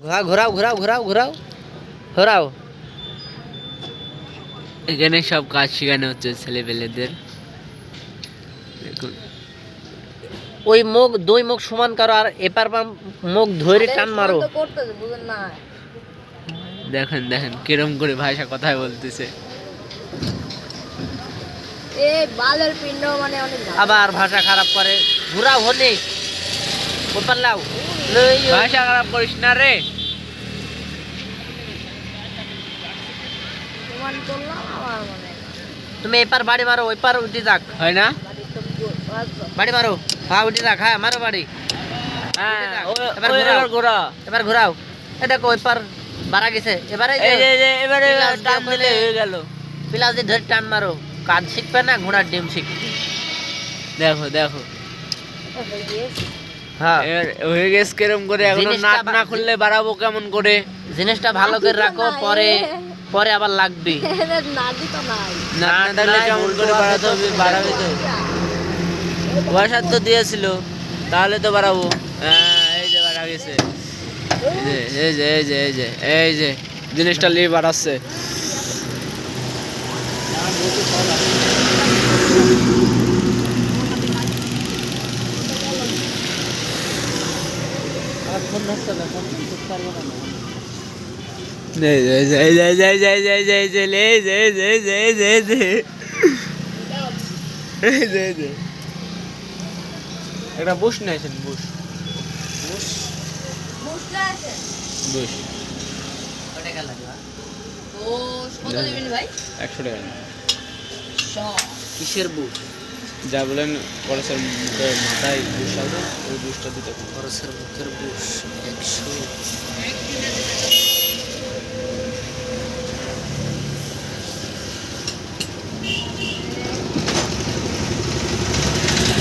ঘোরাও ঘোরাও ঘোরাও ঘোরাও ঘোরাও। এখানে সব কাজ শেখানো হচ্ছে ছেলেপেলেদের। দেখুন ওই মুখ দুই মুখ সমান করো আর এপার মুখ ধরে টান মারো। দেখেন দেখেন কিরম করে ভাষা কথায় বলতেছে। আবার ভাষা খারাপ করে। ঘুরাও হলে ওপার লাও। ভাষা খারাপ করিস না রে। তুমি এপার বাড়ি মারো ওই পার উঠে যাক। হয় না? বাড়ি মারো। হ্যাঁ উঠে যাক। হ্যাঁ মারো বাড়ি। হ্যাঁ এবার এবার ঘোরা। এবার ঘোরাও। এই দেখো ওই পার বাড়া গেছে। এবারে এবারে টান দিলে হয়ে গেল। পিলাস দিয়ে ধরে টান মারো। কাজ শিখবে না ঘোড়ার ডিম শিখবে। দেখো দেখো হ্যাঁ এবার হয়ে গেছে কিরম করে। এখনো নাক না খুললে বাড়াবো কেমন করে? জিনিসটা ভালো করে রাখো, পরে পরে আবার লাগবে। নাক না থাকলে কেমন করে বাড়াতে হবে? বাড়াবে তো। ওয়াসার তো দিয়েছিল, তাহলে তো বাড়াবো। হ্যাঁ এই যে বাড়া গেছে। এই যে এই যে এই যে এই যে জিনিসটা নিয়ে বাড়াচ্ছে। একটা বুশ নিয়েছেন, বুশ বুশ বুশ 100 টাকা। কিসের বুট? যা বলেন খরচের মুখে মাথায় বুশ আছে, ওই বুশটা দিতে। খরচের মুখের বুশ 100।